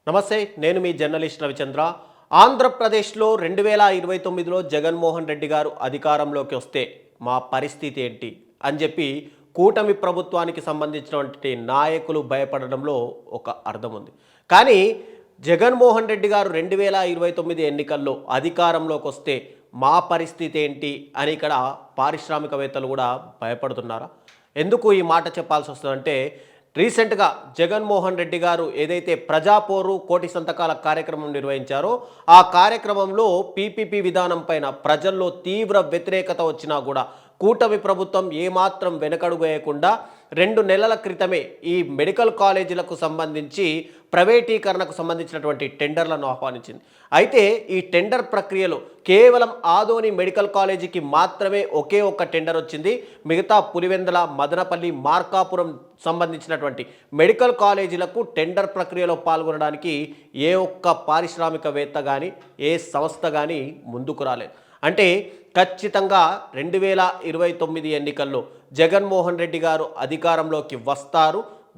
నమస్తే, నేను మీ జర్నలిస్ట్ రవిచంద్ర. ఆంధ్రప్రదేశ్లో 2029లో జగన్మోహన్ రెడ్డి గారు అధికారంలోకి వస్తే మా పరిస్థితి ఏంటి అని చెప్పి కూటమి ప్రభుత్వానికి సంబంధించినటువంటి నాయకులు భయపడడంలో ఒక అర్థం ఉంది. కానీ జగన్మోహన్ రెడ్డి గారు 2029 ఎన్నికల్లో అధికారంలోకి వస్తే మా పరిస్థితి ఏంటి అని ఇక్కడ పారిశ్రామికవేత్తలు కూడా భయపడుతున్నారా? ఎందుకు ఈ మాట చెప్పాల్సి వస్తుందంటే, రీసెంట్గా జగన్మోహన్ రెడ్డి గారు ఏదైతే ప్రజాపోరు కోటి సంతకాల కార్యక్రమం నిర్వహించారో ఆ కార్యక్రమంలో పీపీపీ విధానం పైన ప్రజల్లో తీవ్ర వ్యతిరేకత వచ్చినా కూడా కూటమి ప్రభుత్వం ఏమాత్రం వెనకడుగు వేయకుండా 2 నెలల క్రితమే ఈ మెడికల్ కాలేజీలకు సంబంధించి ప్రైవేటీకరణకు సంబంధించినటువంటి టెండర్లను ఆహ్వానించింది. అయితే ఈ టెండర్ ప్రక్రియలో కేవలం ఆదోని మెడికల్ కాలేజీకి మాత్రమే ఒకే ఒక్క టెండర్ వచ్చింది. మిగతా పులివెందల, మదనపల్లి, మార్కాపురం సంబంధించినటువంటి మెడికల్ కాలేజీలకు టెండర్ ప్రక్రియలో పాల్గొనడానికి ఏ ఒక్క పారిశ్రామికవేత్త కానీ ఏ సంస్థ కానీ ముందుకు రాలేదు. అంటే ఖచ్చితంగా 2029 ఎన్నికల్లో జగన్మోహన్ రెడ్డి గారు అధికారంలోకి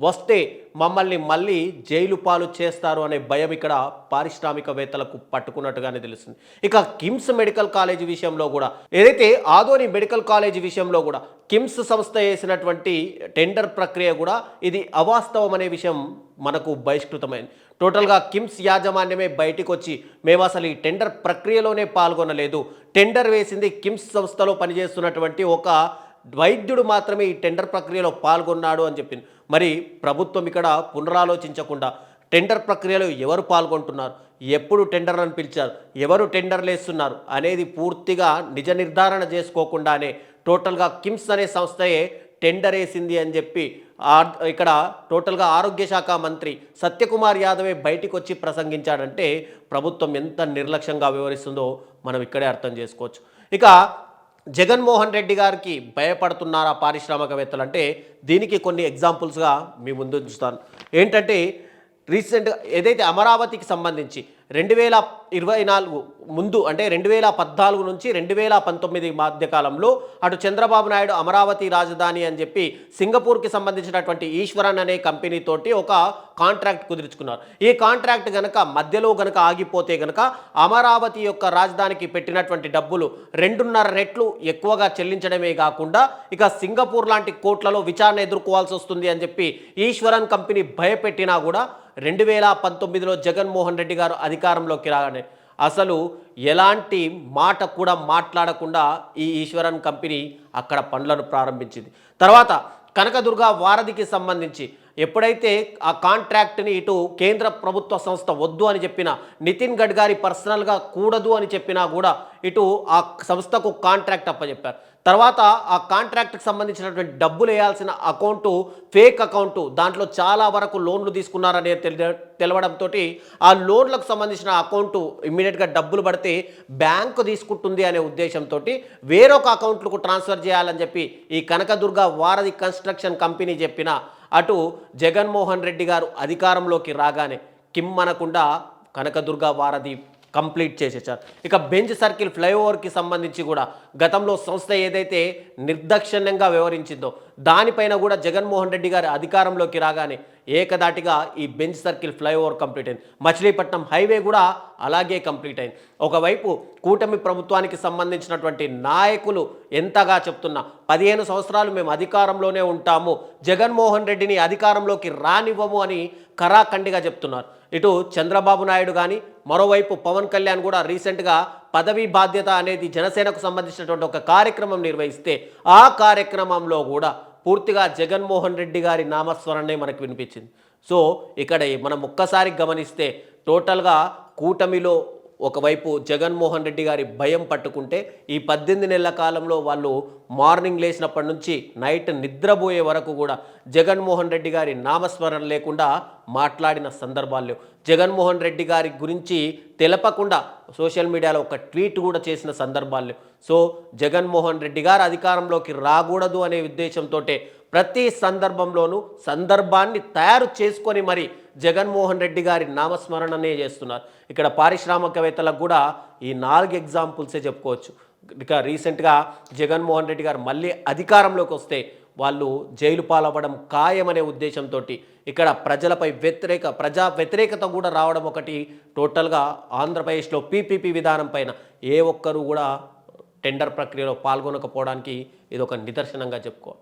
వస్తే మమ్మల్ని మళ్ళీ జైలు పాలు చేస్తారు అనే భయం ఇక్కడ పారిశ్రామికవేత్తలకు పట్టుకున్నట్టుగానే తెలుస్తుంది. ఇక కిమ్స్ మెడికల్ కాలేజీ విషయంలో కూడా, ఏదైతే ఆదోని మెడికల్ కాలేజీ విషయంలో కూడా కిమ్స్ సంస్థ వేసినటువంటి టెండర్ ప్రక్రియ కూడా ఇది అవాస్తవం అనే విషయం మనకు బహిష్కృతమైంది. టోటల్గా కిమ్స్ యాజమాన్యమే బయటికి వచ్చి మేము అసలు ఈ టెండర్ ప్రక్రియలోనే పాల్గొనలేదు, టెండర్ వేసింది కిమ్స్ సంస్థలో పనిచేస్తున్నటువంటి ఒక వైద్యుడు మాత్రమే ఈ టెండర్ ప్రక్రియలో పాల్గొన్నాడు అని చెప్పింది. మరి ప్రభుత్వం ఇక్కడ పునరాలోచించకుండా టెండర్ ప్రక్రియలో ఎవరు పాల్గొంటున్నారు, ఎప్పుడు టెండర్లను పిలిచారు, ఎవరు టెండర్లు వేస్తున్నారు అనేది పూర్తిగా నిజ నిర్ధారణ చేసుకోకుండానే టోటల్గా కిమ్స్ అనే సంస్థయే టెండర్ వేసింది అని చెప్పి ఇక్కడ టోటల్గా ఆరోగ్య శాఖ మంత్రి సత్యకుమార్ యాదవే బయటికి వచ్చి ప్రసంగించాడంటే ప్రభుత్వం ఎంత నిర్లక్ష్యంగా వ్యవహరిస్తుందో మనం ఇక్కడే అర్థం చేసుకోవచ్చు. ఇక జగన్మోహన్ రెడ్డి గారికి భయపడుతున్నారా పారిశ్రామికవేత్తలు అంటే దీనికి కొన్ని ఎగ్జాంపుల్స్గా మీ ముందు ఉంచుతాను. ఏంటంటే రీసెంట్గా ఏదైతే అమరావతికి సంబంధించి 2024 ముందు అంటే 2014 నుంచి 2019 మధ్యకాలంలో అటు చంద్రబాబు నాయుడు అమరావతి రాజధాని అని చెప్పి సింగపూర్కి సంబంధించినటువంటి ఈశ్వరన్ అనే కంపెనీతోటి ఒక కాంట్రాక్ట్ కుదుర్చుకున్నారు. ఈ కాంట్రాక్ట్ కనుక మధ్యలో కనుక ఆగిపోతే కనుక అమరావతి యొక్క రాజధానికి పెట్టినటువంటి డబ్బులు 2.5 రెట్లు ఎక్కువగా చెల్లించడమే కాకుండా ఇక సింగపూర్ లాంటి కోర్టులలో విచారణ ఎదుర్కోవాల్సి వస్తుంది అని చెప్పి ఈశ్వరన్ కంపెనీ భయపెట్టినా కూడా 2019లో జగన్మోహన్ రెడ్డి గారు అధికారంలోకి రాగానే అసలు ఎలాంటి మాట కూడా మాట్లాడకుండా ఈ ఈశ్వరన్ కంపెనీ అక్కడ పనులను ప్రారంభించింది. తర్వాత కనకదుర్గ వారధికి సంబంధించి ఎప్పుడైతే ఆ కాంట్రాక్ట్ని ఇటు కేంద్ర ప్రభుత్వ సంస్థ వద్దు అని చెప్పినా, నితిన్ గడ్కరీ పర్సనల్గా కూడదు అని చెప్పినా కూడా ఇటు ఆ సంస్థకు కాంట్రాక్ట్ అప్పచెప్పారు. తర్వాత ఆ కాంట్రాక్ట్కి సంబంధించినటువంటి డబ్బులు వేయాల్సిన అకౌంటు ఫేక్ అకౌంటు, దాంట్లో చాలా వరకు లోన్లు తీసుకున్నారనే తెలవడంతో ఆ లోన్లకు సంబంధించిన అకౌంటు ఇమ్మీడియట్గా డబ్బులు పడితే బ్యాంకు తీసుకుంటుంది అనే ఉద్దేశంతో వేరొక అకౌంట్లకు ట్రాన్స్ఫర్ చేయాలని చెప్పి ఈ కనకదుర్గ వారధి కన్స్ట్రక్షన్ కంపెనీ చెప్పిన అటు జగన్మోహన్ రెడ్డి గారు అధికారంలోకి రాగానే కిమ్మనకుండా కనకదుర్గ వారధి కంప్లీట్ చేసేసారు. ఇక బెంచ్ సర్కిల్ ఫ్లైఓవర్కి సంబంధించి కూడా గతంలో సంస్థ ఏదైతే నిర్దాక్షిణ్యంగా వ్యవహరించిందో దానిపైన కూడా జగన్మోహన్ రెడ్డి గారి అధికారంలోకి రాగానే ఏకదాటిగా ఈ బెంచ్ సర్కిల్ ఫ్లైఓవర్ కంప్లీట్ అయింది. మచిలీపట్నం హైవే కూడా అలాగే కంప్లీట్ అయింది. ఒకవైపు కూటమి ప్రభుత్వానికి సంబంధించినటువంటి నాయకులు ఎంతగా చెప్తున్నా 15 సంవత్సరాలు మేము అధికారంలోనే ఉంటాము, జగన్మోహన్ రెడ్డిని అధికారంలోకి రానివ్వము అని కరాఖండిగా చెప్తున్నారు. ఇటు చంద్రబాబు నాయుడు కానీ, మరోవైపు పవన్ కళ్యాణ్ కూడా రీసెంట్గా పదవీ బాధ్యత అనేది జనసేనకు సంబంధించినటువంటి ఒక కార్యక్రమం నిర్వహిస్తే ఆ కార్యక్రమంలో కూడా పూర్తిగా జగన్మోహన్ రెడ్డి గారి నామస్మరణే మనకు వినిపించింది. సో ఇక్కడ మనం ఒక్కసారి గమనిస్తే టోటల్గా కూటమిలో ఒకవైపు జగన్మోహన్ రెడ్డి గారి భయం పట్టుకుంటే ఈ 18 నెలల కాలంలో వాళ్ళు మార్నింగ్ లేచినప్పటి నుంచి నైట్ నిద్రపోయే వరకు కూడా జగన్మోహన్ రెడ్డి గారి నామస్మరణ లేకుండా మాట్లాడిన సందర్భాలు లేవు. జగన్మోహన్ రెడ్డి గారి గురించి తెలపకుండా సోషల్ మీడియాలో ఒక ట్వీట్ కూడా చేసిన సందర్భాలు లేవు. సో జగన్మోహన్ రెడ్డి గారు అధికారంలోకి రాకూడదు అనే ఉద్దేశంతో ప్రతి సందర్భంలోనూ సందర్భాన్ని తయారు చేసుకొని మరి జగన్మోహన్ రెడ్డి గారి నామస్మరణనే చేస్తున్నారు. ఇక్కడ పారిశ్రామికవేత్తలకు కూడా ఈ 4 ఎగ్జాంపుల్సే చెప్పుకోవచ్చు. ఇక రీసెంట్గా జగన్మోహన్ రెడ్డి గారు మళ్ళీ అధికారంలోకి వస్తే వాళ్ళు జైలు పాలవ్వడం ఖాయమనే ఉద్దేశంతో ఇక్కడ ప్రజలపై ప్రజా వ్యతిరేకత కూడా రావడం ఒకటి టోటల్గా ఆంధ్రప్రదేశ్లో పీపీపీ విధానం పైన ఏ ఒక్కరు కూడా టెండర్ ప్రక్రియలో పాల్గొనకపోవడానికి ఇది ఒక నిదర్శనంగా చెప్పుకోవాలి.